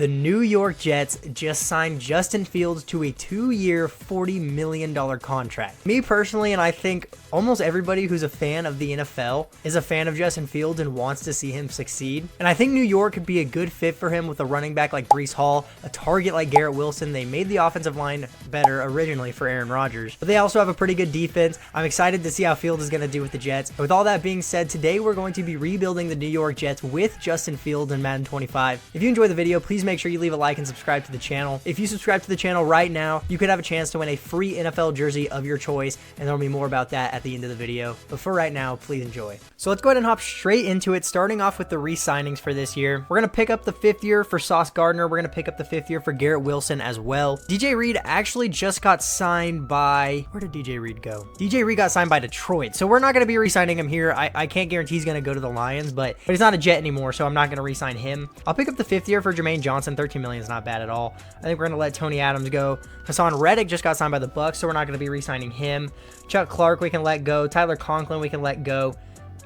The New York Jets just signed Justin Fields to a 2-year, $40 million contract. Me personally, and I think almost everybody who's a fan of the NFL is a fan of Justin Fields and wants to see him succeed. And I think New York could be a good fit for him with a running back like Breece Hall, a target like Garrett Wilson. They made the offensive line better originally for Aaron Rodgers, but they also have a pretty good defense. I'm excited to see how Fields is going to do with the Jets. With all that being said, today we're going to be rebuilding the New York Jets with Justin Fields in Madden 25. If you enjoyed the video, please make sure you leave a like and subscribe to the channel. If you subscribe to the channel right now, you could have a chance to win a free NFL jersey of your choice, and there'll be more about that at the end of the video. But for right now, please enjoy. So let's go ahead and hop straight into it, starting off with the re-signings for this year. We're going to pick up the 5th year for Sauce Gardner. We're going to pick up the 5th year for Garrett Wilson as well. DJ Reed actually just got signed by... Where did DJ Reed go? DJ Reed got signed by Detroit, so we're not going to be re-signing him here. I can't guarantee he's going to go to the Lions, but he's not a Jet anymore, so I'm not going to re-sign him. I'll pick up the 5th year for Jermaine Johnson. $13 million is not bad at all. I think we're going to let Tony Adams go. Hassan Reddick just got signed by the Bucks, so we're not going to be re-signing him. Chuck Clark we can let go. Tyler Conklin we can let go.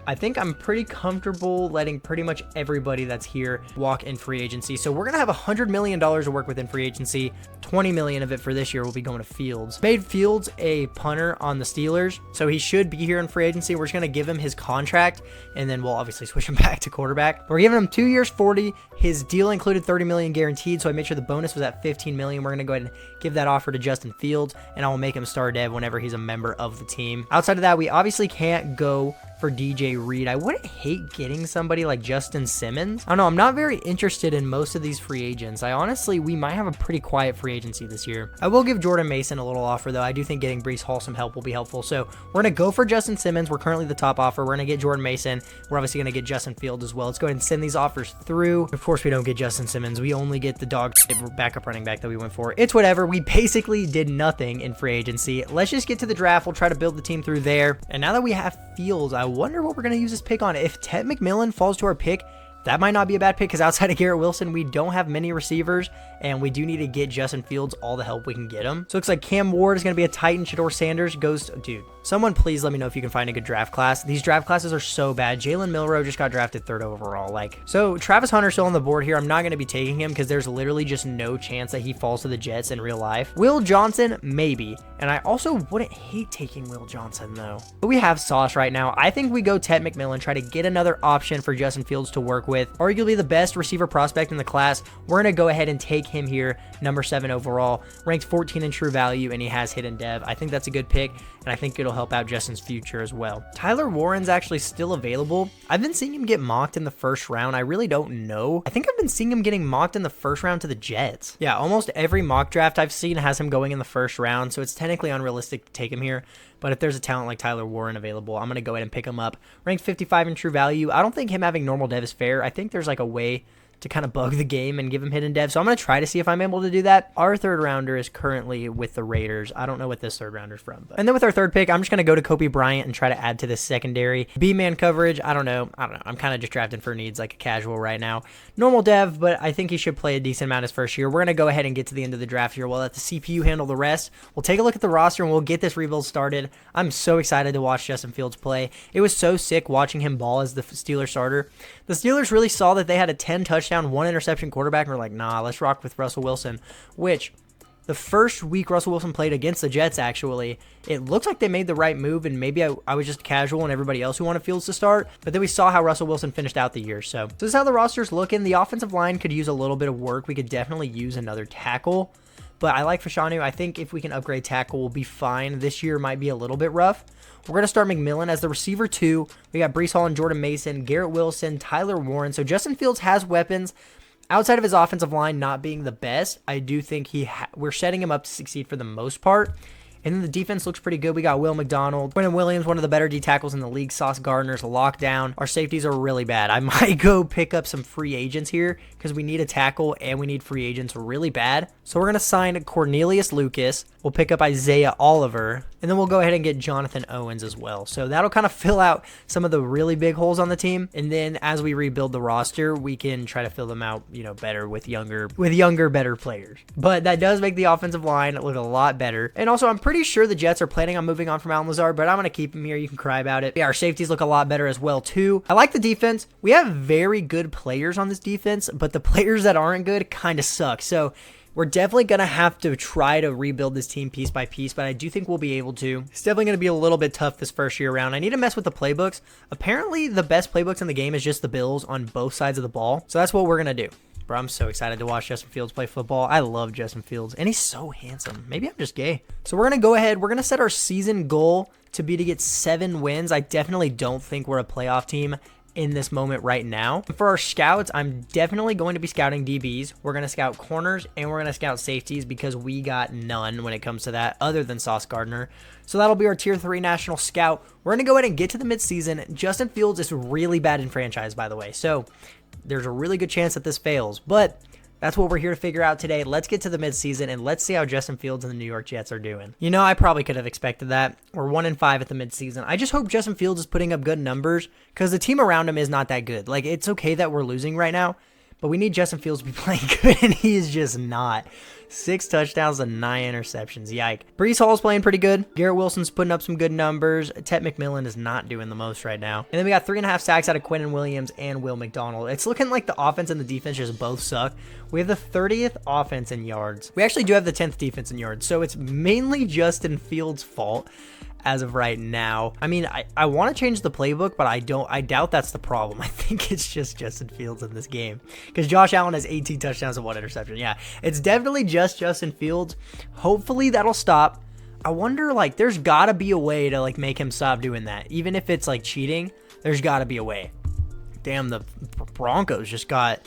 I think I'm pretty comfortable letting pretty much everybody that's here walk in free agency. So we're going to have $100 million to work with in free agency. $20 million of it for this year will be going to Fields. Made Fields a punter on the Steelers, so he should be here in free agency. We're just going to give him his contract, and then we'll obviously switch him back to quarterback. We're giving him 2 years, 40. His deal included $30 million guaranteed, so I made sure the bonus was at $15 million. We're going to go ahead and give that offer to Justin Fields, and I will make him star dev whenever he's a member of the team. Outside of that, we obviously can't go for DJ Reed. I wouldn't hate getting somebody like Justin Simmons. I don't know. I'm not very interested in most of these free agents. We might have a pretty quiet free agency this year. I will give Jordan Mason a little offer, though. I do think getting Breece Hall some help will be helpful. So we're going to go for Justin Simmons. We're currently the top offer. We're going to get Jordan Mason. We're obviously going to get Justin Fields as well. Let's go ahead and send these offers through. Of course, we don't get Justin Simmons. We only get the dog backup running back that we went for. It's whatever. We basically did nothing in free agency. Let's just get to the draft. We'll try to build the team through there. And now that we have Fields, I wonder what we're going to use this pick on. If Ted McMillan falls to our pick, that might not be a bad pick, because outside of Garrett Wilson, we don't have many receivers, and we do need to get Justin Fields all the help we can get him. So it looks like Cam Ward is going to be a Titan. Shador Sanders goes to... Dude, someone please let me know if you can find a good draft class. These draft classes are so bad. Jalen Milroe just got drafted 3rd overall. So Travis Hunter's still on the board here. I'm not going to be taking him because there's literally just no chance that he falls to the Jets in real life. Will Johnson, maybe. And I also wouldn't hate taking Will Johnson, though. But we have Sauce right now. I think we go Ted McMillan, try to get another option for Justin Fields to work with. Arguably the best receiver prospect in the class. We're going to go ahead and take him here, number 7 overall, ranked 14 in true value, and he has hidden dev. I think that's a good pick, and I think it'll help out Justin's future as well. Tyler Warren's actually still available. I've been seeing him get mocked in the 1st round. I really don't know. I think I've been seeing him getting mocked in the 1st round to the Jets. Yeah, almost every mock draft I've seen has him going in the 1st round, so it's technically unrealistic to take him here. But if there's a talent like Tyler Warren available, I'm going to go ahead and pick him up. Ranked 55 in true value. I don't think him having normal dev is fair. I think there's like a way to kind of bug the game and give him hidden dev. So I'm going to try to see if I'm able to do that. Our 3rd rounder is currently with the Raiders. I don't know what this 3rd rounder is from. And then with our 3rd pick, I'm just going to go to Kobe Bryant and try to add to this secondary. B-man coverage, I don't know. I'm kind of just drafting for needs like a casual right now. Normal dev, but I think he should play a decent amount his 1st year. We're going to go ahead and get to the end of the draft here. We'll let the CPU handle the rest. We'll take a look at the roster and we'll get this rebuild started. I'm so excited to watch Justin Fields play. It was so sick watching him ball as the Steelers starter. The Steelers really saw that they had a 10 touchdown, 1 interception quarterback, and we're like, nah, let's rock with Russell Wilson, which the 1st week Russell Wilson played against the Jets, actually, it looked like they made the right move, and maybe I was just casual and everybody else who wanted Fields to start, but then we saw how Russell Wilson finished out the year. So this is how the roster's looking. The offensive line could use a little bit of work. We could definitely use another tackle, but I like Fashanu. I think if we can upgrade tackle, we'll be fine. This year might be a little bit rough. We're going to start McMillan as the receiver 2. We got Breece Hall and Jordan Mason, Garrett Wilson, Tyler Warren. So Justin Fields has weapons. Outside of his offensive line not being the best, I do think we're setting him up to succeed for the most part. And then the defense looks pretty good. We got Will McDonald, Quentin Williams, one of the better D tackles in the league. Sauce Gardner's a lockdown. Our safeties are really bad. I might go pick up some free agents here because we need a tackle and we need free agents really bad. So we're going to sign Cornelius Lucas. We'll pick up Isaiah Oliver, and then we'll go ahead and get Jonathan Owens as well. So that'll kind of fill out some of the really big holes on the team. And then as we rebuild the roster, we can try to fill them out, better with younger, better players. But that does make the offensive line look a lot better. And also, I'm pretty pretty sure the Jets are planning on moving on from Allen Lazard, but I'm going to keep him here. You can cry about it. Yeah, our safeties look a lot better as well, too. I like the defense. We have very good players on this defense, but the players that aren't good kind of suck. So we're definitely going to have to try to rebuild this team piece by piece, but I do think we'll be able to. It's definitely going to be a little bit tough this first year around. I need to mess with the playbooks. Apparently, the best playbooks in the game is just the Bills on both sides of the ball. So that's what we're going to do. Bro, I'm so excited to watch Justin Fields play football. I love Justin Fields, and he's so handsome. Maybe I'm just gay. So we're going to go ahead. We're going to set our season goal to be to get 7 wins. I definitely don't think we're a playoff team in this moment right now. For our scouts, I'm definitely going to be scouting DBs. We're going to scout corners, and we're going to scout safeties because we got none when it comes to that other than Sauce Gardner. So that'll be our tier 3 national scout. We're going to go ahead and get to the midseason. Justin Fields is really bad in franchise, by the way. So there's a really good chance that this fails, but that's what we're here to figure out today. Let's get to the midseason and let's see how Justin Fields and the New York Jets are doing. You know, I probably could have expected that. We're 1-5 at the midseason. I just hope Justin Fields is putting up good numbers because the team around him is not that good. Like, it's okay that we're losing right now, but we need Justin Fields to be playing good, and he is just not. 6 touchdowns and 9 interceptions. Yike. Breece Hall's playing pretty good. Garrett Wilson's putting up some good numbers. Ted McMillan is not doing the most right now. And then we got 3.5 sacks out of Quinnen Williams and Will McDonald. It's looking like the offense and the defense just both suck. We have the 30th offense in yards. We actually do have the 10th defense in yards, so it's mainly Justin Fields' fault as of right now. I mean, I want to change the playbook, but I doubt that's the problem. I think it's just Justin Fields in this game because Josh Allen has 18 touchdowns and 1 interception. Yeah, it's definitely just Justin Fields. Hopefully that'll stop. I wonder, like, there's got to be a way to, like, make him stop doing that. Even if it's, like, cheating, there's got to be a way. Damn, the Broncos just got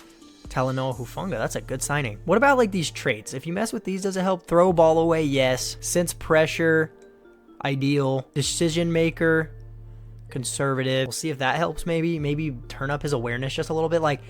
Talanoa Hufanga. That's a good signing. What about, like, these traits? If you mess with these, does it help? Throw ball away? Yes. Sense pressure. Ideal. Decision maker. Conservative. We'll see if that helps maybe turn up his awareness just a little bit. Like,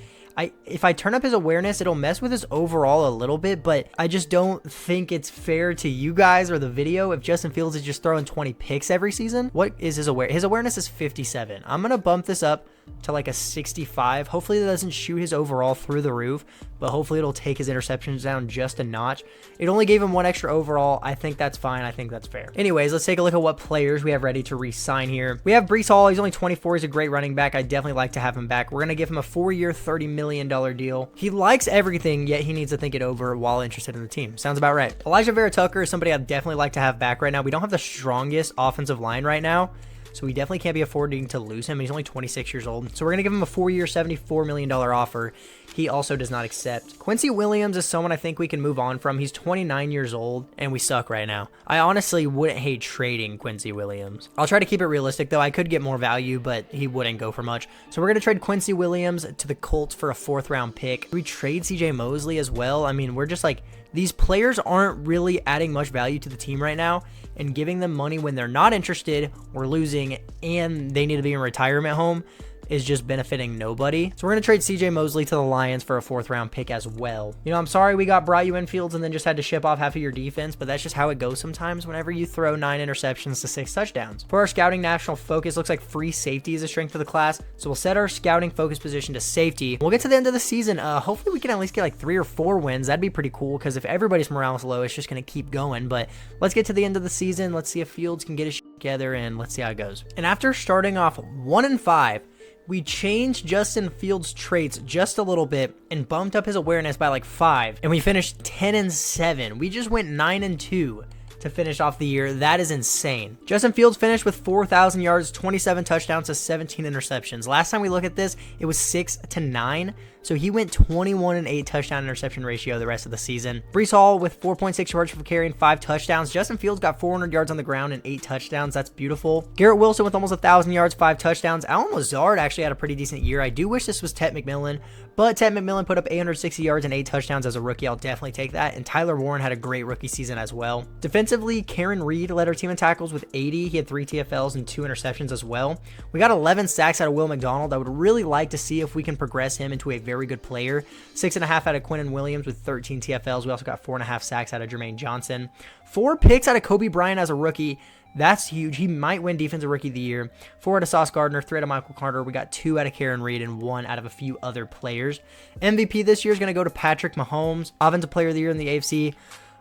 if I turn up his awareness, it'll mess with his overall a little bit, but I just don't think it's fair to you guys or the video if Justin Fields is just throwing 20 picks every season. What is his awareness? His awareness is 57. I'm going to bump this up to like a 65. Hopefully that doesn't shoot his overall through the roof, but hopefully it'll take his interceptions down just a notch. It only gave him 1 extra overall. I think that's fine. I think that's fair. Anyways, let's take a look at what players we have ready to re-sign here. We have Breece Hall. He's only 24. He's a great running back. I'd definitely like to have him back. We're going to give him a 4-year, $30 million deal. He likes everything, yet he needs to think it over while interested in the team. Sounds about right. Elijah Vera Tucker is somebody I'd definitely like to have back right now. We don't have the strongest offensive line right now, so we definitely can't be affording to lose him. He's only 26 years old. So we're going to give him a 4-year, $74 million offer. He also does not accept. Quincy Williams is someone I think we can move on from. He's 29 years old, and we suck right now. I honestly wouldn't hate trading Quincy Williams. I'll try to keep it realistic, though. I could get more value, but he wouldn't go for much. So we're going to trade Quincy Williams to the Colts for a 4th-round pick. We trade CJ Mosley as well. I mean, we're just like, these players aren't really adding much value to the team right now, and giving them money when they're not interested, we're losing, and they need to be in retirement home is just benefiting nobody. So we're going to trade CJ Mosley to the Lions for a 4th-round pick as well. You know, I'm sorry we brought you in Fields and then just had to ship off half of your defense, but that's just how it goes sometimes whenever you throw 9 interceptions to 6 touchdowns. For our scouting national focus, looks like free safety is a strength for the class, so we'll set our scouting focus position to safety. We'll get to the end of the season. Hopefully we can at least get like 3 or 4 wins. That'd be pretty cool because if everybody's morale is low, it's just going to keep going. But let's get to the end of the season. Let's see if Fields can get his shit together, and let's see how it goes. And after starting off 1-5, we changed Justin Fields' traits just a little bit and bumped up his awareness by like 5. And we finished 10-7. We just went 9-2 to finish off the year. That is insane. Justin Fields finished with 4,000 yards, 27 touchdowns to 17 interceptions. Last time we look at this, it was 6-9. So he went 21-8 touchdown interception ratio the rest of the season. Breece Hall with 4.6 yards per carry and 5 touchdowns. Justin Fields got 400 yards on the ground and 8 touchdowns. That's beautiful. Garrett Wilson with almost 1,000 yards, 5 touchdowns. Allen Lazard actually had a pretty decent year. I do wish this was Ted McMillan, but Ted McMillan put up 860 yards and 8 touchdowns as a rookie. I'll definitely take that. And Tyler Warren had a great rookie season as well. Defensively, Karen Reed led our team in tackles with 80. He had 3 TFLs and 2 interceptions as well. We got 11 sacks out of Will McDonald. I would really like to see if we can progress him into a very good player. 6.5 out of Quinnen Williams with 13 TFLs. We also got 4.5 sacks out of Jermaine Johnson. 4 picks out of Kobe Bryant as a rookie. That's huge. He might win Defensive Rookie of the Year. 4 out of Sauce Gardner, 3 out of Michael Carter. We got 2 out of Karen Reed and 1 out of a few other players. MVP this year is going to go to Patrick Mahomes. Offensive Player of the Year in the AFC.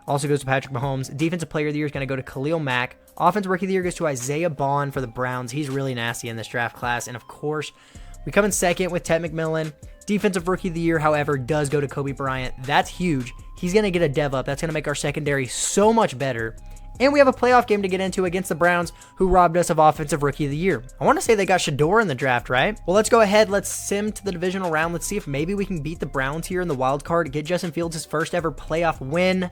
also goes to Patrick Mahomes. Defensive Player of the Year is going to go to Khalil Mack. Offensive Rookie of the Year goes to Isaiah Bond for the Browns. He's really nasty in this draft class. And of course, we come in second with Ted McMillan. Defensive Rookie of the Year, however, does go to Kobe Bryant. That's huge. He's going to get a dev up. That's going to make our secondary so much better. And we have a playoff game to get into against the Browns, who robbed us of Offensive Rookie of the Year. I want to say they got Shador in the draft, right? Well, let's go ahead. Let's sim to the divisional round. Let's see if maybe we can beat the Browns here in the wild card, get Justin Fields his first ever playoff win.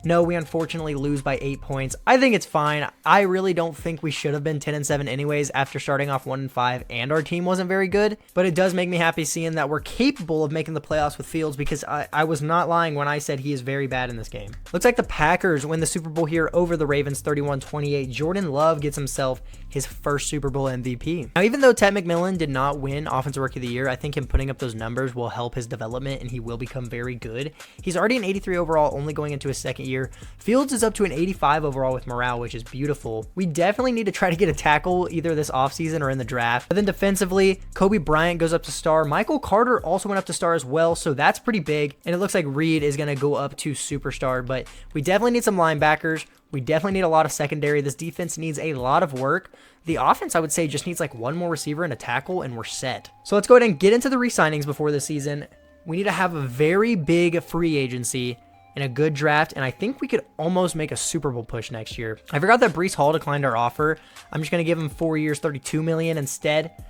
No, we unfortunately lose by 8 points. I think it's fine. I really don't think we should have been 10-7 anyways after starting off 1-5 and our team wasn't very good. But it does make me happy seeing that we're capable of making the playoffs with Fields, because I was not lying when I said he is very bad in this game. Looks like the Packers win the Super Bowl here over the Ravens 31-28. Jordan Love gets himself his first Super Bowl MVP. Now, even though Ted McMillan did not win Offensive Rookie of the Year, I think him putting up those numbers will help his development and he will become very good. He's already an 83 overall, only going into his second year. Fields is up to an 85 overall with morale, which is beautiful. We definitely need to try to get a tackle either this offseason or in the draft. But then defensively, Kobe Bryant goes up to star. Michael Carter also went up to star as well, so that's pretty big. And it looks like Reed is going to go up to superstar, but we definitely need some linebackers. We definitely need a lot of secondary. This defense needs a lot of work. The offense, I would say, just needs like one more receiver and a tackle, and we're set. So let's go ahead and get into the re-signings before the season. We need to have a very big free agency and a good draft, and I think we could almost make a Super Bowl push next year. I forgot that Breece Hall declined our offer. I'm just going to give him 4 years, $32 million instead.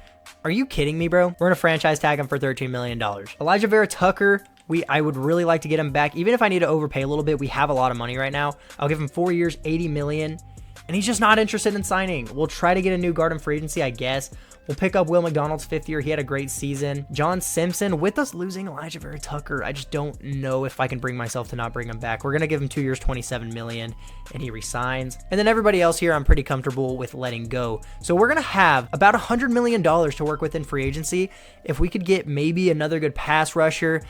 Are you kidding me, bro? We're going to franchise tag him for $13 million. Elijah Vera Tucker, I would really like to get him back. Even if I need to overpay a little bit, we have a lot of money right now. I'll give him 4 years, $80 million. And he's just not interested in signing. We'll try to get a new guard in free agency, I guess. We'll pick up Will McDonald's 5th year. He had a great season. John Simpson, with us losing Elijah Vera Tucker, I just don't know if I can bring myself to not bring him back. We're going to give him 2 years, $27 million, and he resigns. And then everybody else here, I'm pretty comfortable with letting go. So we're going to have about $100 million to work with in free agency. If we could get maybe another good pass rusher,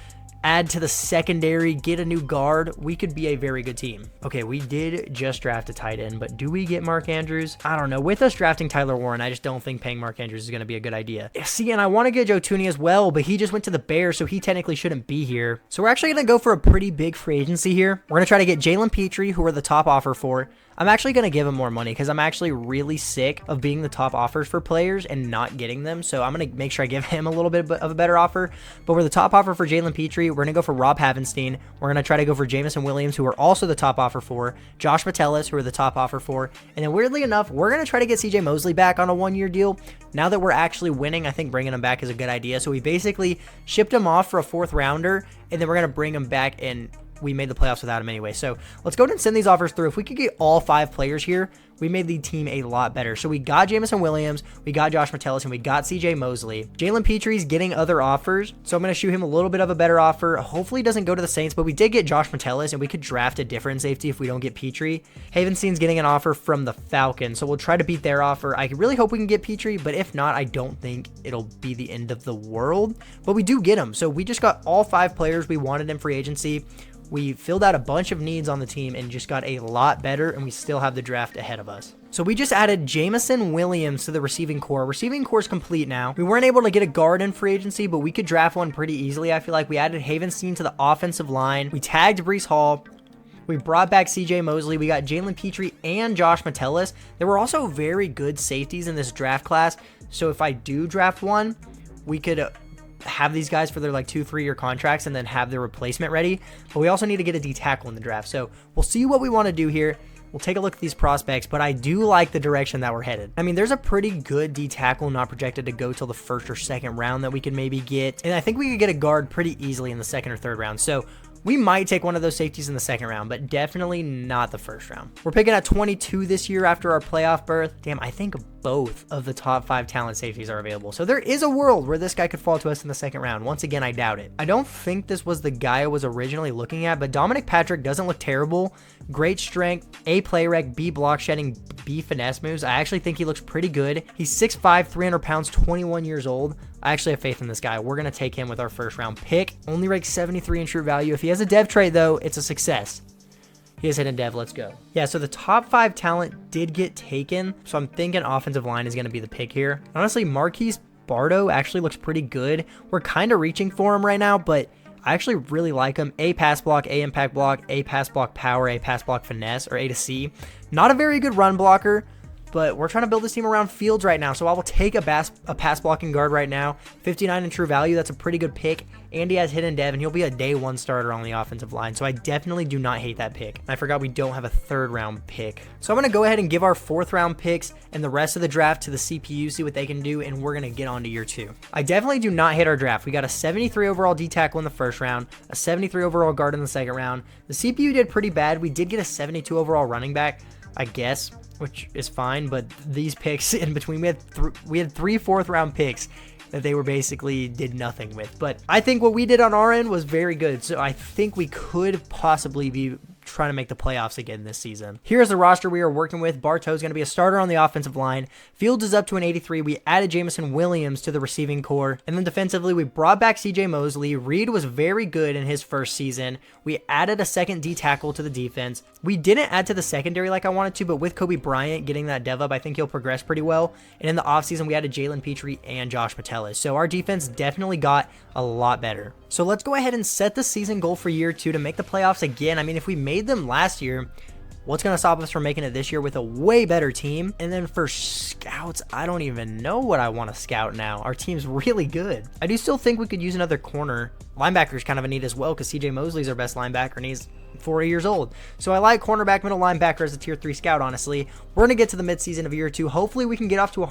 add to the secondary, get a new guard, we could be a very good team. Okay, we did just draft a tight end, but do we get Mark Andrews? I don't know. With us drafting Tyler Warren, I just don't think paying Mark Andrews is going to be a good idea. See, and I want to get Joe Tooney as well, but he just went to the Bears, so he technically shouldn't be here. So we're actually going to go for a pretty big free agency here. We're going to try to get Jalen Petrie, who we're the top offer for. I'm actually going to give him more money because I'm actually really sick of being the top offers for players and not getting them. So I'm going to make sure I give him a little bit of a better offer. But we're the top offer for Jalen Petrie. We're going to go for Rob Havenstein. We're going to try to go for Jamison Williams, who we're also the top offer for. Josh Metellus, who we're the top offer for. And then weirdly enough, we're going to try to get CJ Mosley back on a 1-year deal. Now that we're actually winning, I think bringing him back is a good idea. So we basically shipped him off for a 4th rounder, and then we're going to bring him back, and we made the playoffs without him anyway. So let's go ahead and send these offers through. If we could get all 5 players here, we made the team a lot better. So we got Jamison Williams, we got Josh Metellus, and we got CJ Mosley. Jalen Petrie's getting other offers, so I'm going to shoot him a little bit of a better offer. Hopefully he doesn't go to the Saints, but we did get Josh Metellus, and we could draft a different safety if we don't get Petrie. Havenstein's getting an offer from the Falcons, so we'll try to beat their offer. I really hope we can get Petrie, but if not, I don't think it'll be the end of the world. But we do get him, so we just got all 5 players we wanted in free agency. We filled out a bunch of needs on the team and just got a lot better, and we still have the draft ahead of us. So we just added Jamison Williams to the receiving core. Receiving core is complete now. We weren't able to get a guard in free agency, but we could draft one pretty easily. I feel like we added Havenstein to the offensive line. We tagged Breece Hall. We brought back CJ Mosley. We got Jalen Petrie and Josh Metellus. There were also very good safeties in this draft class. So if I do draft one, we could have these guys for their like 2-3 year contracts and then have their replacement ready. But we also need to get a D tackle in the draft. So we'll see what we want to do here. We'll take a look at these prospects, but I do like the direction that we're headed. I mean, there's a pretty good D tackle not projected to go till the 1st or 2nd round that we could maybe get. And I think we could get a guard pretty easily in the 2nd or 3rd round. So we might take one of those safeties in the 2nd round, but definitely not the 1st round. We're picking at 22 this year after our playoff berth. Damn, I think both of the top 5 talent safeties are available. So there is a world where this guy could fall to us in the 2nd round. Once again, I doubt it. I don't think this was the guy I was originally looking at, but Dominic Patrick doesn't look terrible. Great strength, A play rec, B block shedding, B finesse moves. I actually think he looks pretty good. He's 6'5", 300 pounds, 21 years old. I actually have faith in this guy. We're going to take him with our 1st round pick. Only ranked 73 in true value. If he has a dev trait, though, it's a success. He has hidden dev. Let's go. Yeah, so the top 5 talent did get taken. So I'm thinking offensive line is going to be the pick here. Honestly, Marquise Bardo actually looks pretty good. We're kind of reaching for him right now, but I actually really like him. A pass block, A impact block, A pass block power, A pass block finesse, or A to C. Not a very good run blocker, but we're trying to build this team around Fields right now, so I will take a pass blocking guard right now. 59 in true value, that's a pretty good pick. And he has hidden dev, and he'll be a day one starter on the offensive line, so I definitely do not hate that pick. I forgot we don't have a third round pick. So I'm going to go ahead and give our fourth round picks and the rest of the draft to the CPU, see what they can do, and we're going to get on to year 2. I definitely do not hate our draft. We got a 73 overall D tackle in the first round, a 73 overall guard in the second round. The CPU did pretty bad. We did get a 72 overall running back, I guess, which is fine, but these picks in between, we had 3 fourth round picks that they were basically did nothing with. But I think what we did on our end was very good, so I think we could possibly be trying to make the playoffs again this season. Here's the roster we are working with. Bartow's going to be a starter on the offensive line. Fields is up to an 83. We added Jameson Williams to the receiving core. And then defensively, we brought back CJ Mosley. Reed was very good in his first season. We added a second D tackle to the defense. We didn't add to the secondary like I wanted to, but with Kobe Bryant getting that dev up, I think he'll progress pretty well. And in the offseason, we added Jalen Petrie and Josh Metellus. So our defense definitely got a lot better. So let's go ahead and set the season goal for year 2 to make the playoffs again. I mean, if we made them last year, what's going to stop us from making it this year with a way better team? And then for scouts, I don't even know what I want to scout now. Our team's really good. I do still think we could use another corner. Linebacker's kind of a need as well because CJ Mosley's our best linebacker and he's 40 years old. So I like cornerback, middle linebacker as a tier 3 scout, honestly. We're going to get to the midseason of year 2. Hopefully we can get off to a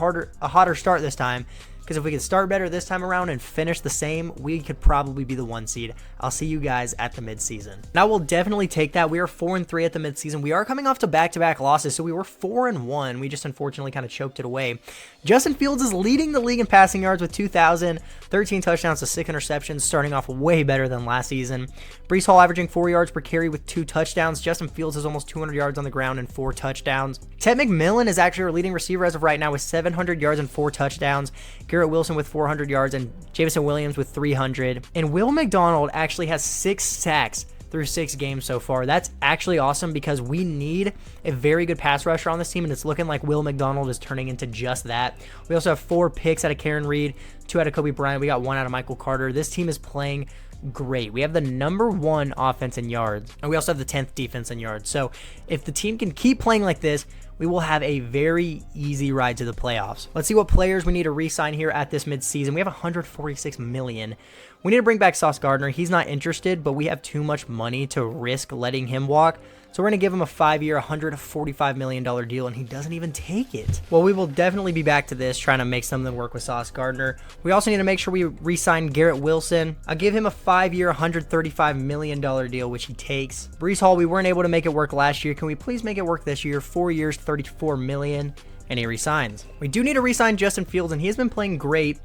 hotter start this time. Because if we could start better this time around and finish the same, we could probably be the 1 seed. I'll see you guys at the midseason. Now we'll definitely take that. We are 4-3 at the midseason. We are coming off to back-to-back losses, so we were 4-1. We just unfortunately kind of choked it away. Justin Fields is leading the league in passing yards with 2,000, 13 touchdowns to 6 interceptions, starting off way better than last season. Breece Hall averaging 4 yards per carry with 2 touchdowns. Justin Fields has almost 200 yards on the ground and 4 touchdowns. Ted McMillan is actually our leading receiver as of right now with 700 yards and 4 touchdowns. Garrett Wilson with 400 yards and Jameson Williams with 300. And Will McDonald actually has 6 sacks through 6 games so far. That's actually awesome because we need a very good pass rusher on this team, and it's looking like Will McDonald is turning into just that. We also have 4 picks out of Karen Reed, 2 out of Kobe Bryant. We got 1 out of Michael Carter. This team is playing great. We have the #1 offense in yards, and we also have the 10th defense in yards. So if the team can keep playing like this, we will have a very easy ride to the playoffs. Let's see what players we need to re-sign here at this midseason. We have $146 million. We need to bring back Sauce Gardner. He's not interested, but we have too much money to risk letting him walk. So we're going to give him a 5-year, $145 million deal, and he doesn't even take it. Well, we will definitely be back to this, trying to make something work with Sauce Gardner. We also need to make sure we re-sign Garrett Wilson. I'll give him a 5-year, $135 million deal, which he takes. Breece Hall, we weren't able to make it work last year. Can we please make it work this year? 4 years, $34 million, and he resigns. We do need to re-sign Justin Fields, and he has been playing great.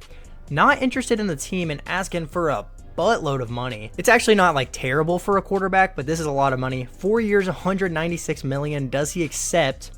Not interested in the team and asking for a buttload of money. It's actually not like terrible for a quarterback, but this is a lot of money. 4 years, $196 million. Does he accept?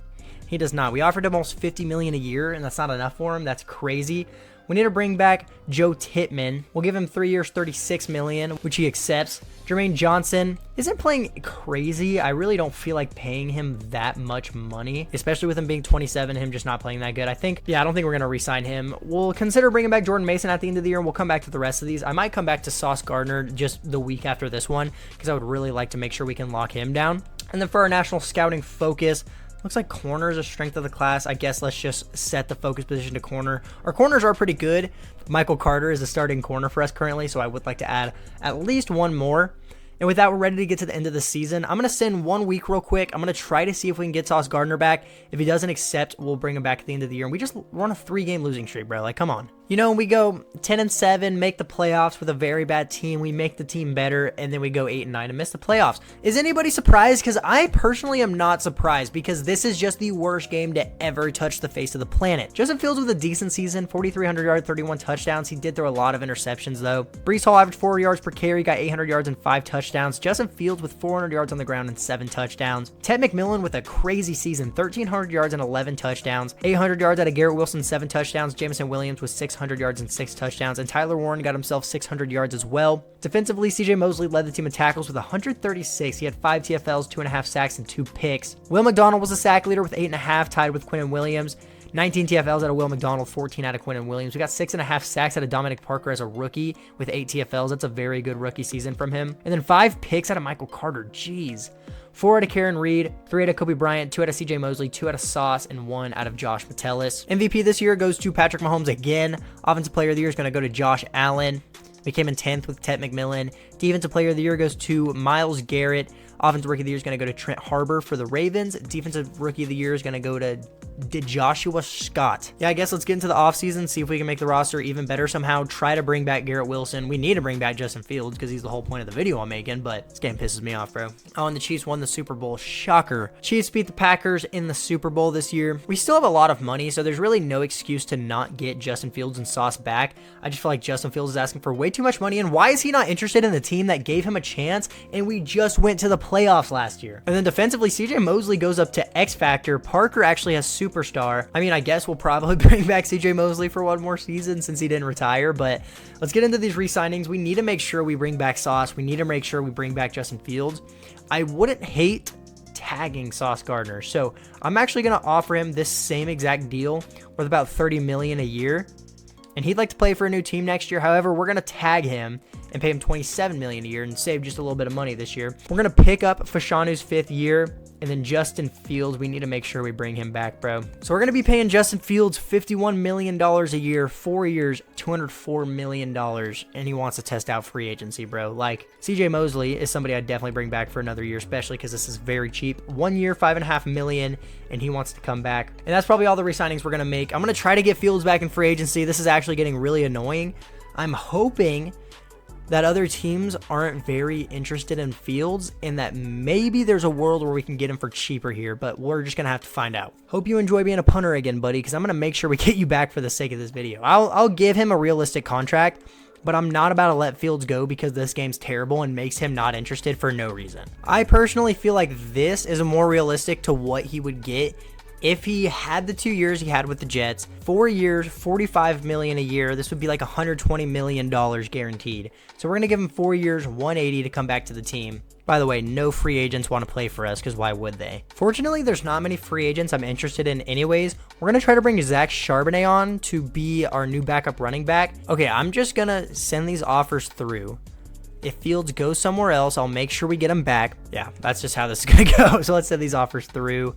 He does not. We offered him almost $50 million a year, and that's not enough for him. That's crazy. We need to bring back Joe Tittman. We'll give him 3 years, $36 million, which he accepts. Jermaine Johnson isn't playing crazy. I really don't feel like paying him that much money, especially with him being 27, him just not playing that good. I don't think we're going to re-sign him. We'll consider bringing back Jordan Mason at the end of the year, and we'll come back to the rest of these. I might come back to Sauce Gardner just the week after this one, because I would really like to make sure we can lock him down. And then for our national scouting focus, looks like corner is a strength of the class. I guess let's just set the focus position to corner. Our corners are pretty good. Michael Carter is a starting corner for us currently, so I would like to add at least one more. And with that, we're ready to get to the end of the season. I'm going to send 1 week real quick. I'm going to try to see if we can get Sauce Gardner back. If he doesn't accept, we'll bring him back at the end of the year. And we're on a 3-game losing streak, bro. Like, come on. You know, we go 10-7, make the playoffs with a very bad team. We make the team better, and then we go 8-9 and miss the playoffs. Is anybody surprised? Because I personally am not surprised, because this is just the worst game to ever touch the face of the planet. Justin Fields with a decent season, 4,300 yards, 31 touchdowns. He did throw a lot of interceptions, though. Breece Hall averaged 4 yards per carry, got 800 yards and 5 touchdowns. Justin Fields with 400 yards on the ground and 7 touchdowns. Ted McMillan with a crazy season, 1,300 yards and 11 touchdowns. 800 yards out of Garrett Wilson, 7 touchdowns. Jameson Williams with 600 yards and 6 touchdowns, and Tyler Warren got himself 600 yards as well. Defensively, CJ Mosley led the team in tackles with 136. He had 5 TFLs, 2.5 sacks, and 2 picks. Will McDonald was a sack leader with 8.5, tied with Quinnen Williams. 19 TFLs out of Will McDonald, 14 out of Quinton Williams. We got 6.5 sacks out of Dominic Parker as a rookie with 8 TFLs. That's a very good rookie season from him. And then 5 picks out of Michael Carter. Jeez. 4 out of Karen Reed, 3 out of Kobe Bryant, 2 out of CJ Mosley, 2 out of Sauce, and 1 out of Josh Metellus. MVP this year goes to Patrick Mahomes again. Offensive Player of the Year is going to go to Josh Allen. We came in 10th with Ted McMillan. Defensive Player of the Year goes to Myles Garrett. Offensive Rookie of the Year is going to go to Trent Harbor for the Ravens. Defensive Rookie of the Year is going to go to Joshua Scott. Yeah, I guess let's get into the offseason, see if we can make the roster even better somehow. Try to bring back Garrett Wilson. We need to bring back Justin Fields because he's the whole point of the video I'm making, but this game pisses me off, bro. Oh, and the Chiefs won the Super Bowl. Shocker. Chiefs beat the Packers in the Super Bowl this year. We still have a lot of money, so there's really no excuse to not get Justin Fields and Sauce back. I just feel like Justin Fields is asking for way too much money, and why is he not interested in the team that gave him a chance, and we just went to the playoffs last year? And then defensively, CJ Mosley goes up to X Factor. Parker actually has Superstar. I mean, I guess we'll probably bring back CJ Mosley for one more season since he didn't retire, but let's get into these re-signings. We need to make sure we bring back Sauce. We need to make sure we bring back Justin Fields. I wouldn't hate tagging Sauce Gardner, so I'm actually going to offer him this same exact deal worth about $30 million a year, and he'd like to play for a new team next year. However, we're going to tag him and pay him $27 million a year and save just a little bit of money this year. We're going to pick up Fashanu's 5th year. And then Justin Fields, we need to make sure we bring him back, bro. So we're going to be paying Justin Fields $51 million a year, 4 years, $204 million. And he wants to test out free agency, bro. Like, CJ Mosley is somebody I'd definitely bring back for another year, especially because this is very cheap. 1 year, $5.5 million, and he wants to come back. And that's probably all the re-signings we're going to make. I'm going to try to get Fields back in free agency. This is actually getting really annoying. I'm hoping that other teams aren't very interested in Fields and that maybe there's a world where we can get him for cheaper here, but we're just going to have to find out. Hope you enjoy being a punter again, buddy, because I'm going to make sure we get you back for the sake of this video. I'll give him a realistic contract, but I'm not about to let Fields go because this game's terrible and makes him not interested for no reason. I personally feel like this is more realistic to what he would get if he had the 2 years he had with the Jets. 4 years, $45 million a year. This would be like $120 million guaranteed. So we're going to give him 4 years, $180 to come back to the team. By the way, no free agents want to play for us because why would they? Fortunately, there's not many free agents I'm interested in anyways. We're going to try to bring Zach Charbonnet on to be our new backup running back. Okay, I'm just going to send these offers through. If Fields goes somewhere else, I'll make sure we get him back. Yeah, that's just how this is going to go. So let's send these offers through.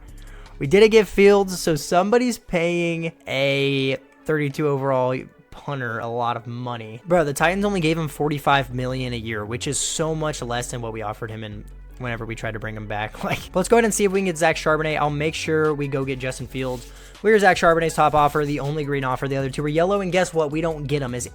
We didn't get Fields, so somebody's paying a 32 overall punter a lot of money. Bro, the Titans only gave him $45 million a year, which is so much less than what we offered him in whenever we tried to bring him back. Like, let's go ahead and see if we can get Zach Charbonnet. I'll make sure we go get Justin Fields. We're Zach Charbonnet's top offer, the only green offer. The other two were yellow, and guess what? We don't get him. Is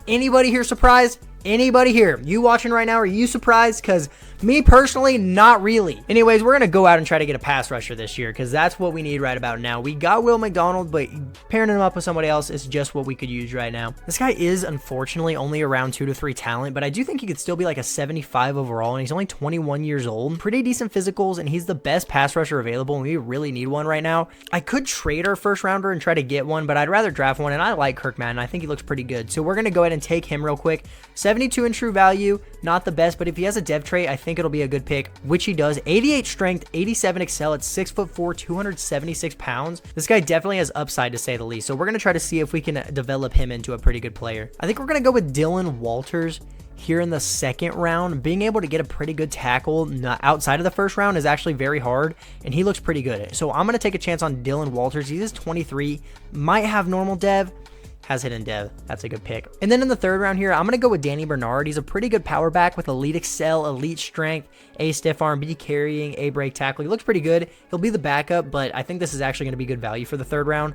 anybody here surprised? Anybody here? You watching right now, are you surprised? Because me personally, not really. Anyways, we're going to go out and try to get a pass rusher this year because that's what we need right about now. We got Will McDonald, but pairing him up with somebody else is just what we could use right now. This guy is unfortunately only around 2 to 3 talent, but I do think he could still be like a 75 overall, and he's only 21 years old. Pretty decent physicals, and he's the best pass rusher available, and we really need one right now. I could trade our first rounder and try to get one, but I'd rather draft one, and I like Kirk Madden. I think he looks pretty good. So we're going to go ahead and take him real quick. 72 in true value, not the best, but if he has a dev trait, I think it'll be a good pick, which he does. 88 strength, 87 excel at 6'4", 276 pounds. This guy definitely has upside to say the least. So we're going to try to see if we can develop him into a pretty good player. I think we're going to go with Dylan Walters here in the second round. Being able to get a pretty good tackle outside of the first round is actually very hard, and he looks pretty good. So I'm going to take a chance on Dylan Walters. He is 23, might have normal dev, has hidden dev. That's a good pick. And then in the third round here, I'm going to go with Danny Bernard. He's a pretty good power back with elite excel, elite strength, A stiff arm, B carrying, A break tackle. He looks pretty good. He'll be the backup, but I think this is actually going to be good value for the third round.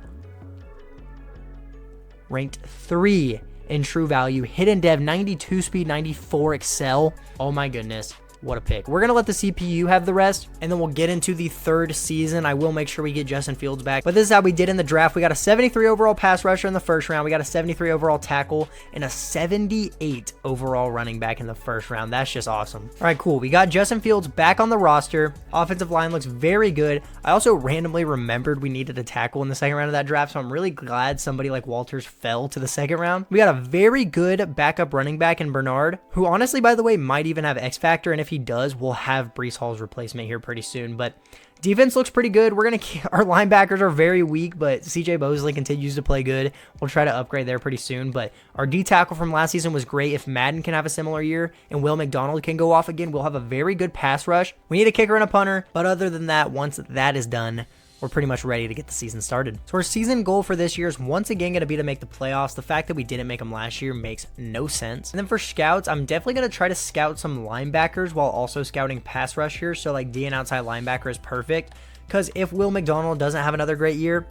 Ranked 3 in true value. Hidden dev, 92 speed, 94 excel. Oh my goodness. What a pick. We're going to let the CPU have the rest, and then we'll get into the third season. I will make sure we get Justin Fields back. But this is how we did in the draft. We got a 73 overall pass rusher in the first round. We got a 73 overall tackle and a 78 overall running back in the first round. That's just awesome. All right, cool. We got Justin Fields back on the roster. Offensive line looks very good. I also randomly remembered we needed a tackle in the second round of that draft, so I'm really glad somebody like Walters fell to the second round. We got a very good backup running back in Bernard, who honestly, by the way, might even have X Factor, and if if he does, we'll have Breece Hall's replacement here pretty soon. But defense looks pretty good. Our linebackers are very weak, but CJ Mosley continues to play good. We'll try to upgrade there pretty soon. But our D tackle from last season was great. If Madden can have a similar year and Will McDonald can go off again, we'll have a very good pass rush. We need a kicker and a punter. But other than that, once that is done, we're pretty much ready to get the season started. So our season goal for this year is once again going to be to make the playoffs. The fact that we didn't make them last year makes no sense. And then for scouts, I'm definitely going to try to scout some linebackers while also scouting pass rushers. So like D and outside linebacker is perfect, because if Will McDonald doesn't have another great year,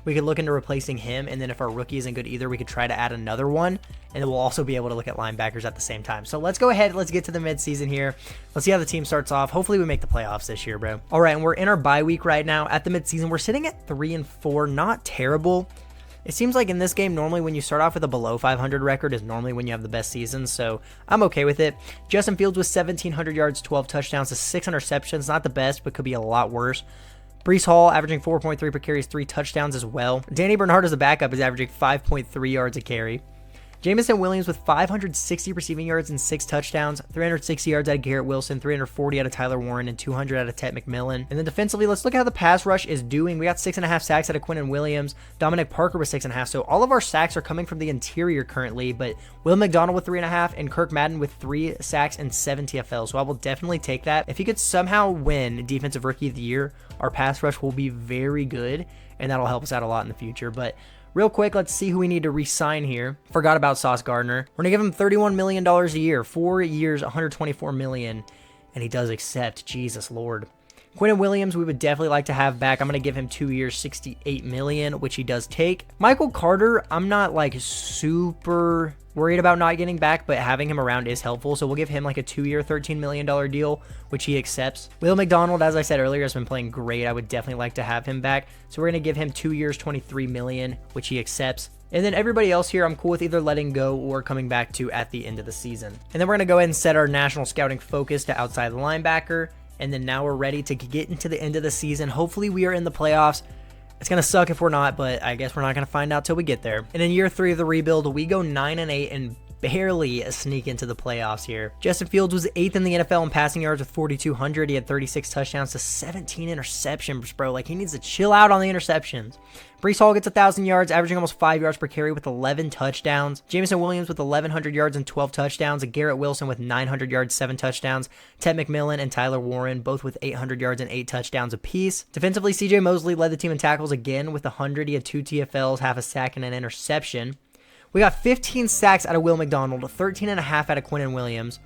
we could look into replacing him. And then if our rookie isn't good either, we could try to add another one. And then we'll also be able to look at linebackers at the same time. So let's go ahead. Let's get to the midseason here. Let's see how the team starts off. Hopefully we make the playoffs this year, bro. All right, and we're in our bye week right now. At the midseason, we're sitting at 3-4. Not terrible. It seems like in this game, normally when you start off with a below 500 record is normally when you have the best season, so I'm okay with it. Justin Fields with 1,700 yards, 12 touchdowns to 6 interceptions. Not the best, but could be a lot worse. Breece Hall averaging 4.3 per carry, 3 touchdowns as well. Danny Bernard as a backup is averaging 5.3 yards a carry. Jamison Williams with 560 receiving yards and 6 touchdowns, 360 yards out of Garrett Wilson, 340 out of Tyler Warren, and 200 out of Ted McMillan. And then defensively, let's look at how the pass rush is doing. We got 6.5 sacks out of Quinnen Williams. Dominic Parker with 6.5. So all of our sacks are coming from the interior currently, but Will McDonald with 3.5 and Kirk Madden with 3 sacks and 7 TFLs. So I will definitely take that. If he could somehow win Defensive Rookie of the Year, our pass rush will be very good, and that'll help us out a lot in the future. But real quick, let's see who we need to re-sign here. Forgot about Sauce Gardner. We're going to give him $31 million a year, 4 years, $124 million, and he does accept. Jesus Lord. Quinnen Williams, we would definitely like to have back. I'm going to give him 2 years, $68 million, which he does take. Michael Carter, I'm not like super worried about not getting back, but having him around is helpful. So we'll give him like a 2-year, $13 million deal, which he accepts. Will McDonald, as I said earlier, has been playing great. I would definitely like to have him back. So we're going to give him 2 years, $23 million, which he accepts. And then everybody else here, I'm cool with either letting go or coming back to at the end of the season. And then we're going to go ahead and set our national scouting focus to outside linebacker. And then now we're ready to get into the end of the season. Hopefully we are in the playoffs. It's going to suck if we're not, but I guess we're not going to find out till we get there. And in year 3 of the rebuild, we go 9-8 and barely sneak into the playoffs here. Justin Fields was 8th in the NFL in passing yards with 4,200. He had 36 touchdowns to 17 interceptions, bro. Like, he needs to chill out on the interceptions. Breece Hall gets 1,000 yards, averaging almost 5 yards per carry with 11 touchdowns. Jamison Williams with 1,100 yards and 12 touchdowns. Garrett Wilson with 900 yards, 7 touchdowns. Ted McMillan and Tyler Warren both with 800 yards and 8 touchdowns apiece. Defensively, CJ Mosley led the team in tackles again with 100. He had 2 TFLs, half a sack, and an interception. We got 15 sacks out of Will McDonald, 13.5 out of Quinnen Williams,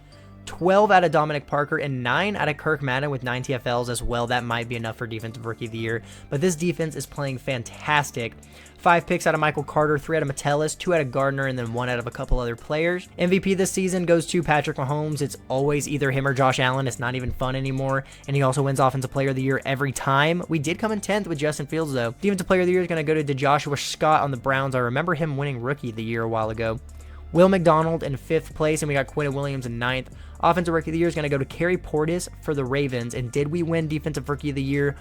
12 out of Dominic Parker, and 9 out of Kirk Madden with 9 TFLs as well. That might be enough for Defensive Rookie of the Year, but this defense is playing fantastic. 5 picks out of Michael Carter, 3 out of Metellus, 2 out of Gardner, and then 1 out of a couple other players. MVP this season goes to Patrick Mahomes. It's always either him or Josh Allen. It's not even fun anymore, and he also wins Offensive Player of the Year every time. We did come in 10th with Justin Fields, though. Defensive Player of the Year is going to go to Joshua Scott on the Browns. I remember him winning Rookie of the Year a while ago. Will McDonald in 5th place, and we got Quinnen Williams in 9th. Offensive Rookie of the Year is going to go to Kerry Portis for the Ravens. And did we win Defensive Rookie of the Year?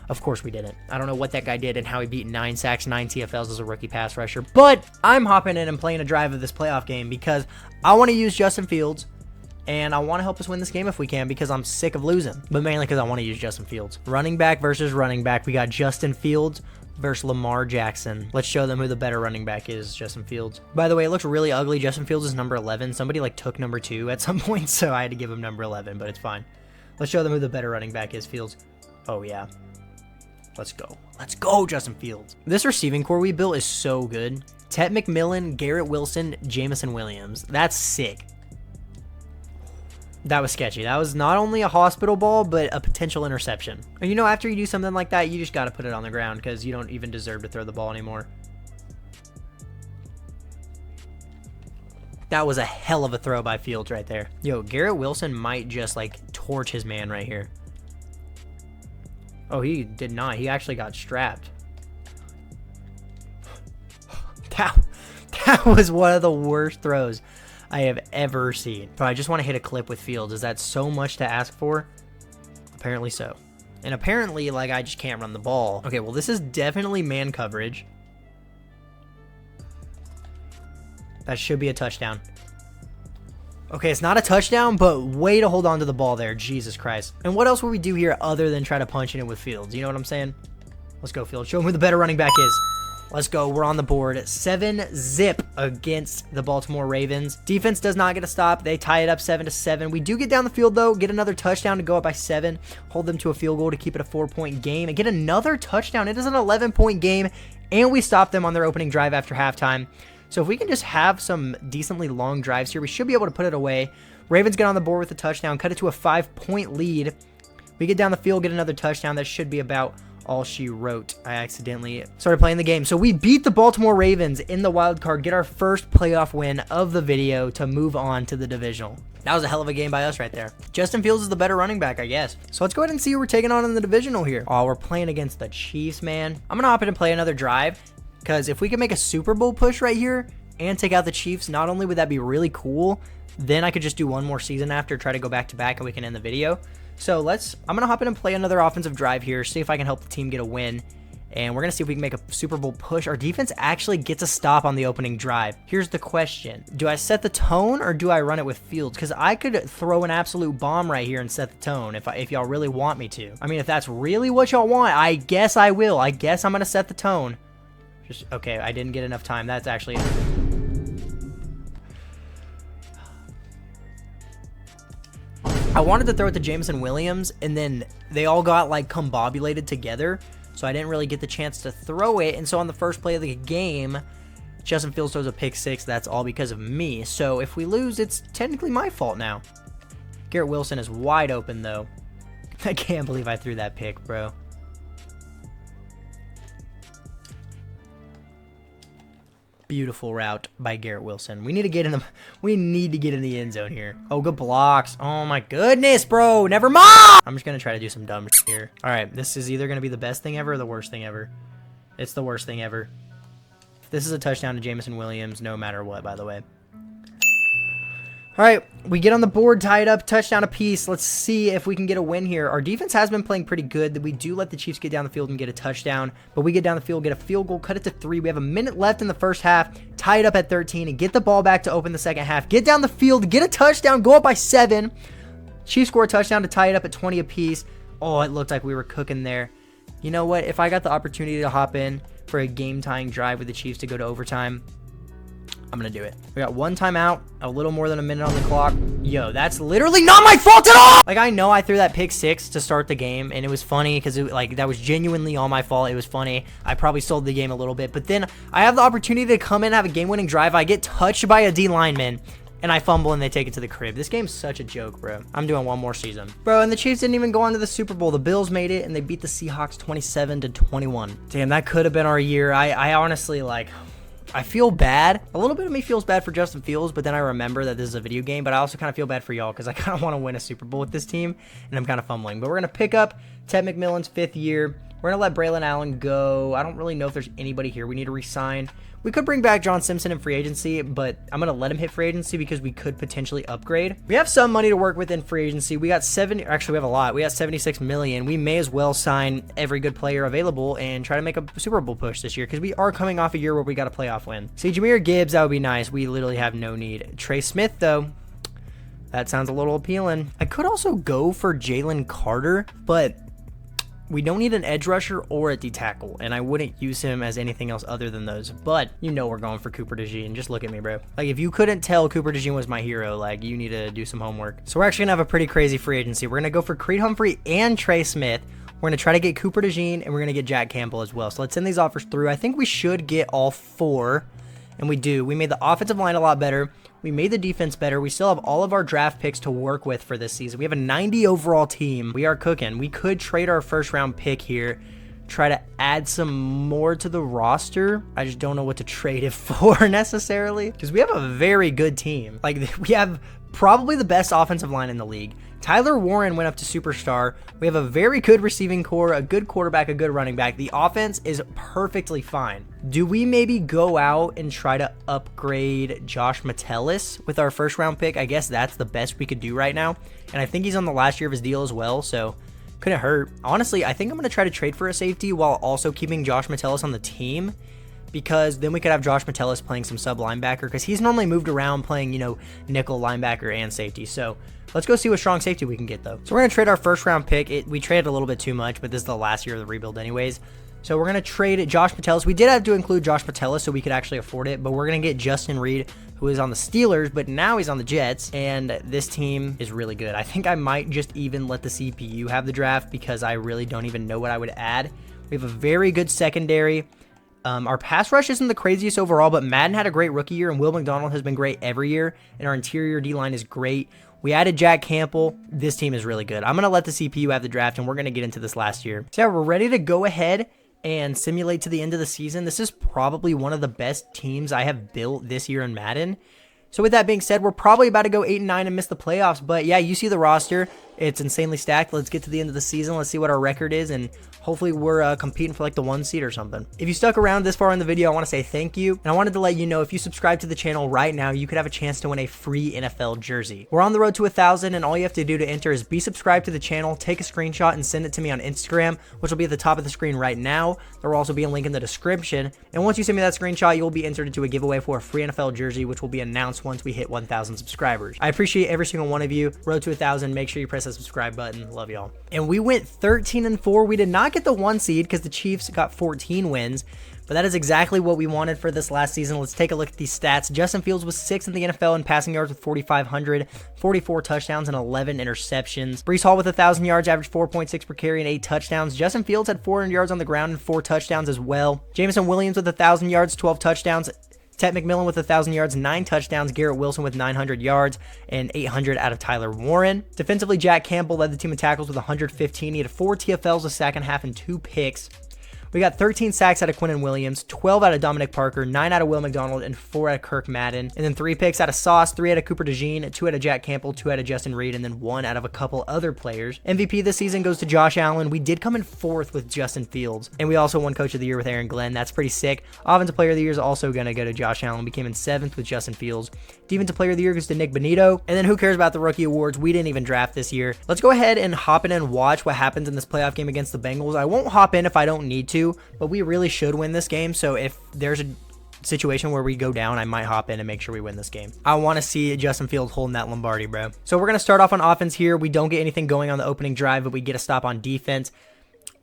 Of course we didn't. I don't know what that guy did and how he beat 9 sacks, 9 TFLs as a rookie pass rusher. But I'm hopping in and playing a drive of this playoff game because I want to use Justin Fields, and I want to help us win this game if we can because I'm sick of losing. But mainly because I want to use Justin Fields. Running back versus running back. We got Justin Fields versus Lamar Jackson. Let's show them who the better running back is, Justin Fields. By the way, it looks really ugly. Justin Fields is number 11. Somebody like took number 2 at some point, so I had to give him number 11, but it's fine. Let's show them who the better running back is, Fields. Oh, yeah. Let's go. Let's go, Justin Fields. This receiving core we built is so good. Ted McMillan, Garrett Wilson, Jamison Williams. That's sick. That was sketchy. That was not only a hospital ball, but a potential interception. And you know, after you do something like that, you just got to put it on the ground because you don't even deserve to throw the ball anymore. That was a hell of a throw by Fields right there. Yo, Garrett Wilson might just like torch his man right here. Oh, he did not. He actually got strapped. That was one of the worst throws I have ever seen. But I just want to hit a clip with Fields. Is that so much to ask for? Apparently so. And apparently, like, I just can't run the ball. Okay, well, this is definitely man coverage. That should be a touchdown. Okay, it's not a touchdown, but way to hold on to the ball there. Jesus Christ. And what else would we do here other than try to punch in it with Fields? You know what I'm saying? Let's go, Fields. Show him who the better running back is. Let's go. We're on the board. 7-zip against the Baltimore Ravens. Defense does not get a stop. They tie it up 7-7. We do get down the field, though, get another touchdown to go up by 7, hold them to a field goal to keep it a 4-point game, and get another touchdown. It is an 11-point game, and we stop them on their opening drive after halftime. So if we can just have some decently long drives here, we should be able to put it away. Ravens get on the board with a touchdown, cut it to a 5-point lead. We get down the field, get another touchdown. That should be about all she wrote. I accidentally started playing the game. So we beat the Baltimore Ravens in the wild card, get our first playoff win of the video to move on to the divisional. That was a hell of a game by us right there. Justin Fields is the better running back, I guess. So let's go ahead and see who we're taking on in the divisional here. Oh, we're playing against the Chiefs, man. I'm going to hop in and play another drive because if we can make a Super Bowl push right here and take out the Chiefs, not only would that be really cool, then I could just do one more season after, try to go back to back, and we can end the video. So I'm going to hop in and play another offensive drive here, see if I can help the team get a win. And we're going to see if we can make a Super Bowl push. Our defense actually gets a stop on the opening drive. Here's the question. Do I set the tone or do I run it with Fields? Because I could throw an absolute bomb right here and set the tone if y'all really want me to. I mean, if that's really what y'all want, I guess I will. I guess I'm going to set the tone. Okay, I didn't get enough time. That's actually... I wanted to throw it to Jameson Williams, and then they all got, like, combobulated together, so I didn't really get the chance to throw it. And so on the first play of the game, Justin Fields throws a pick 6. That's all because of me. So if we lose, it's technically my fault now. Garrett Wilson is wide open, though. I can't believe I threw that pick, bro. Beautiful route by Garrett Wilson. We need to get in the end zone here. Oh, good blocks. Oh my goodness, bro. Never mind. I'm just gonna try to do some dumb shit here. All right, this is either gonna be the best thing ever or the worst thing ever. It's the worst thing ever. This is a touchdown to Jameson Williams, no matter what, by the way. All right, we get on the board, tied up, touchdown apiece. Let's see if we can get a win here. Our defense has been playing pretty good. We do let the Chiefs get down the field and get a touchdown, but we get down the field, get a field goal, cut it to 3. We have a minute left in the first half, tie it up at 13, and get the ball back to open the second half. Get down the field, get a touchdown, go up by 7. Chiefs score a touchdown to tie it up at 20 apiece. Oh, it looked like we were cooking there. You know what? If I got the opportunity to hop in for a game-tying drive with the Chiefs to go to overtime, I'm going to do it. We got one timeout, a little more than a minute on the clock. Yo, that's literally not my fault at all! Like, I know I threw that pick 6 to start the game, and it was funny because, like, that was genuinely all my fault. It was funny. I probably sold the game a little bit, but then I have the opportunity to come in and have a game-winning drive. I get touched by a D lineman, and I fumble, and they take it to the crib. This game's such a joke, bro. I'm doing one more season. Bro, and the Chiefs didn't even go on to the Super Bowl. The Bills made it, and they beat the Seahawks 27-21. Damn, that could have been our year. I honestly, like... I feel bad. A little bit of me feels bad for Justin Fields, but then I remember that this is a video game, but I also kind of feel bad for y'all because I kind of want to win a Super Bowl with this team, and I'm kind of fumbling. But we're going to pick up Ted McMillan's 5th year. We're going to let Braylon Allen go. I don't really know if there's anybody here we need to re-sign. We could bring back John Simpson in free agency, but I'm going to let him hit free agency because we could potentially upgrade. We have some money to work with in free agency. We got we have a lot. We got $76 million. We may as well sign every good player available and try to make a Super Bowl push this year because we are coming off a year where we got a playoff win. See, Jahmyr Gibbs, that would be nice. We literally have no need. Trey Smith, though, that sounds a little appealing. I could also go for Jalen Carter, but we don't need an edge rusher or a D-tackle, and I wouldn't use him as anything else other than those. But you know we're going for Cooper DeJean. Just look at me, bro. Like, if you couldn't tell Cooper DeJean was my hero, like, you need to do some homework. So we're actually going to have a pretty crazy free agency. We're going to go for Creed Humphrey and Trey Smith. We're going to try to get Cooper DeJean, and we're going to get Jack Campbell as well. So let's send these offers through. I think we should get all 4, and we do. We made the offensive line a lot better. We made the defense better. We still have all of our draft picks to work with for this season. We have a 90 overall team. We are cooking. We could trade our first round pick here, try to add some more to the roster. I just don't know what to trade it for necessarily because we have a very good team. Like, we have probably the best offensive line in the league. Tyler Warren went up to superstar. We have a very good receiving core, a good quarterback, a good running back. The offense is perfectly fine. Do we maybe go out and try to upgrade Josh Metellus with our first round pick? I guess that's the best we could do right now. And I think he's on the last year of his deal as well, so couldn't hurt. Honestly, I think I'm going to try to trade for a safety while also keeping Josh Metellus on the team because then we could have Josh Metellus playing some sub linebacker because he's normally moved around playing, nickel linebacker and safety. So let's go see what strong safety we can get, though. So we're going to trade our first round pick. We traded a little bit too much, but this is the last year of the rebuild anyways. So we're going to trade Josh Metellus. We did have to include Josh Metellus so we could actually afford it, but we're going to get Justin Reed, who is on the Steelers, but now he's on the Jets, and this team is really good. I think I might just even let the CPU have the draft because I really don't even know what I would add. We have a very good secondary. Our pass rush isn't the craziest overall, but Madden had a great rookie year, and Will McDonald has been great every year, and our interior D-line is great. We added Jack Campbell. This team is really good. I'm going to let the CPU have the draft, and we're going to get into this last year. So yeah, we're ready to go ahead and simulate to the end of the season. This is probably one of the best teams I have built this year in Madden. So with that being said, we're probably about to go 8-9 and miss the playoffs. But yeah, you see the roster. It's insanely stacked. Let's get to the end of the season. Let's see what our record is, and hopefully we're competing for like the 1 seed or something. If you stuck around this far in the video, I want to say thank you. And I wanted to let you know, if you subscribe to the channel right now, you could have a chance to win a free NFL jersey. We're on the road to 1,000, and all you have to do to enter is be subscribed to the channel, take a screenshot, and send it to me on Instagram, which will be at the top of the screen right now. There will also be a link in the description. And once you send me that screenshot, you will be entered into a giveaway for a free NFL jersey, which will be announced once we hit 1,000 subscribers. I appreciate every single one of you. Road to 1,000. Make sure you press that subscribe button. Love y'all. And we went 13-4. We did not get the 1 seed because the Chiefs got 14 wins, but that is exactly what we wanted for this last season. Let's take a look at these stats. Justin Fields was 6th in the NFL in passing yards with 4,500, 44 touchdowns and 11 interceptions. Breece Hall with 1,000 yards, averaged 4.6 per carry and 8 touchdowns. Justin Fields had 400 yards on the ground and 4 touchdowns as well. Jameson Williams with 1,000 yards, 12 touchdowns. Ted McMillan with 1,000 yards, 9 touchdowns. Garrett Wilson with 900 yards and 800 out of Tyler Warren. Defensively, Jack Campbell led the team in tackles with 115. He had 4 TFLs, a sack and a half, and 2 picks. We got 13 sacks out of Quinnen Williams, 12 out of Dominic Parker, 9 out of Will McDonald, and 4 out of Kirk Madden. And then 3 picks out of Sauce, 3 out of Cooper DeJean, 2 out of Jack Campbell, 2 out of Justin Reed, and then 1 out of a couple other players. MVP this season goes to Josh Allen. We did come in 4th with Justin Fields, and we also won Coach of the Year with Aaron Glenn. That's pretty sick. Offensive Player of the Year is also going to go to Josh Allen. We came in 7th with Justin Fields. Defensive Player of the Year goes to Nick Bonito. And then who cares about the rookie awards? We didn't even draft this year. Let's go ahead and hop in and watch what happens in this playoff game against the Bengals. I won't hop in if I don't need to, but we really should win this game. So if there's a situation where we go down, I might hop in and make sure we win this game. I want to see Justin Fields holding that Lombardi, bro. So we're going to start off on offense here. We don't get anything going on the opening drive, but we get a stop on defense.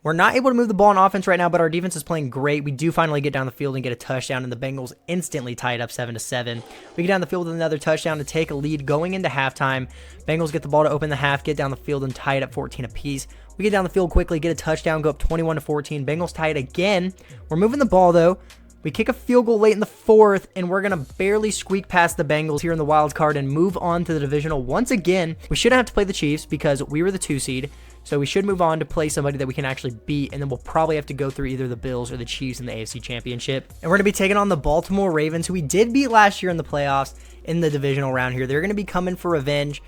We're not able to move the ball on offense right now, but our defense is playing great. We do finally get down the field and get a touchdown, and the Bengals instantly tie it up 7-7. We get down the field with another touchdown to take a lead going into halftime. Bengals get the ball to open the half, get down the field, and tie it up 14 apiece. We get down the field quickly, get a touchdown, go up 21-14. Bengals tie it again. We're moving the ball, though. We kick a field goal late in the 4th, and we're going to barely squeak past the Bengals here in the wild card and move on to the divisional once again. We shouldn't have to play the Chiefs because we were the 2 seed. So we should move on to play somebody that we can actually beat, and then we'll probably have to go through either the Bills or the Chiefs in the AFC Championship. And we're going to be taking on the Baltimore Ravens, who we did beat last year in the playoffs in the divisional round here. They're going to be coming for revenge,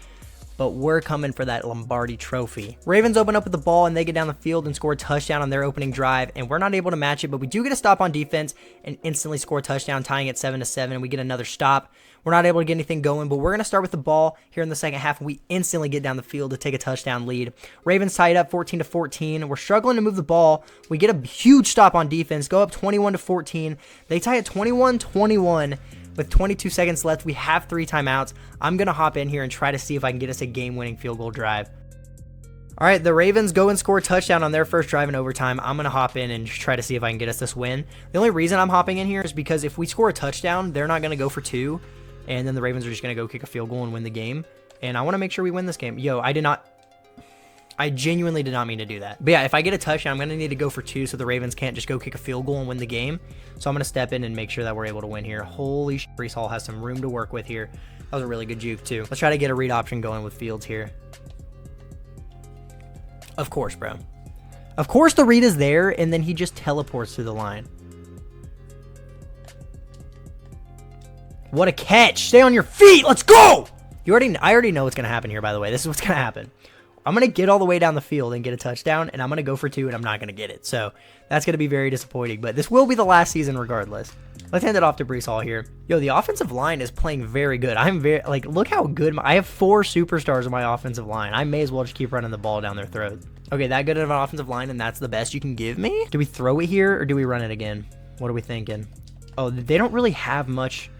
but we're coming for that Lombardi trophy. Ravens open up with the ball, and they get down the field and score a touchdown on their opening drive, and we're not able to match it, but we do get a stop on defense and instantly score a touchdown, tying it 7-7, and we get another stop. We're not able to get anything going, but we're going to start with the ball here in the second half, and we instantly get down the field to take a touchdown lead. Ravens tie it up 14-14. We're struggling to move the ball. We get a huge stop on defense, go up 21-14. They tie it 21-21. With 22 seconds left, we have 3 timeouts. I'm going to hop in here and try to see if I can get us a game-winning field goal drive. All right, the Ravens go and score a touchdown on their first drive in overtime. I'm going to hop in and try to see if I can get us this win. The only reason I'm hopping in here is because if we score a touchdown, they're not going to go for 2, and then the Ravens are just going to go kick a field goal and win the game. And I want to make sure we win this game. Yo, I genuinely did not mean to do that. But yeah, if I get a touchdown, I'm going to need to go for 2 so the Ravens can't just go kick a field goal and win the game. So I'm going to step in and make sure that we're able to win here. Holy shit, Breece Hall has some room to work with here. That was a really good juke too. Let's try to get a read option going with Fields here. Of course, bro. Of course the read is there, and then he just teleports through the line. What a catch. Stay on your feet. Let's go. I already know what's going to happen here, by the way. This is what's going to happen. I'm going to get all the way down the field and get a touchdown, and I'm going to go for 2, and I'm not going to get it. So that's going to be very disappointing, but this will be the last season regardless. Let's hand it off to Breece Hall here. Yo, the offensive line is playing very good. Look how good. I have 4 superstars in my offensive line. I may as well just keep running the ball down their throat. Okay, that good of an offensive line, and that's the best you can give me? Do we throw it here, or do we run it again? What are we thinking? Oh, they don't really have much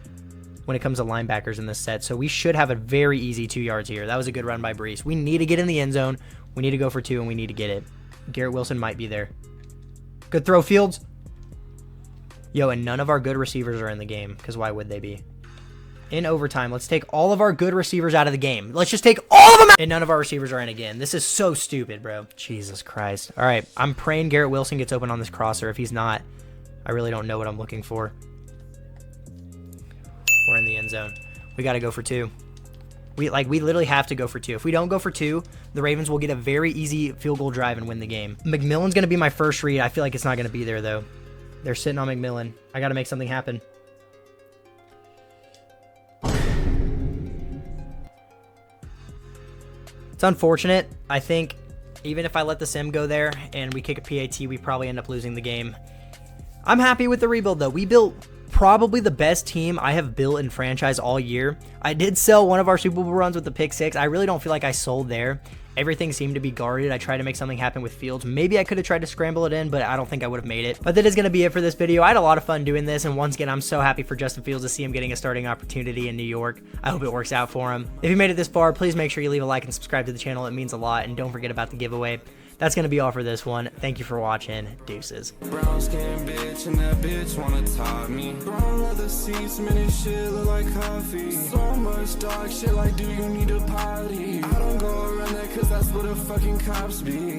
when it comes to linebackers in this set, so we should have a very easy 2 yards here. That was a good run by Brees. We need to get in the end zone. We need to go for 2, and we need to get it. Garrett Wilson might be there. Good throw, Fields. Yo, and none of our good receivers are in the game, because why would they be? In overtime, let's take all of our good receivers out of the game. Let's just take all of them out. And none of our receivers are in again. This is so stupid, bro. Jesus Christ. All right, I'm praying Garrett Wilson gets open on this crosser. If he's not, I really don't know what I'm looking for. We're in the end zone. We got to go for 2. We literally have to go for 2. If we don't go for 2, the Ravens will get a very easy field goal drive and win the game. McMillan's going to be my first read. I feel like it's not going to be there, though. They're sitting on McMillan. I got to make something happen. It's unfortunate. I think even if I let the sim go there and we kick a PAT, we probably end up losing the game. I'm happy with the rebuild, though. We built probably the best team I have built in franchise all year. I did sell one of our Super Bowl runs with the pick 6. I really don't feel like I sold there. Everything seemed to be guarded. I tried to make something happen with Fields. Maybe I could have tried to scramble it in, but I don't think I would have made it. But that is going to be it for this video. I had a lot of fun doing this, and once again, I'm so happy for Justin Fields to see him getting a starting opportunity in New York. I hope it works out for him. If you made it this far, please make sure you leave a like and subscribe to the channel. It means a lot, and don't forget about the giveaway. That's going to be all for this one. Thank you for watching. Deuces. Brown skin bitch and that bitch wanna top me. Brown leather seats, minute shit look like coffee. So much dog shit like do you need a potty? I don't go around that cause that's what the fucking cops be.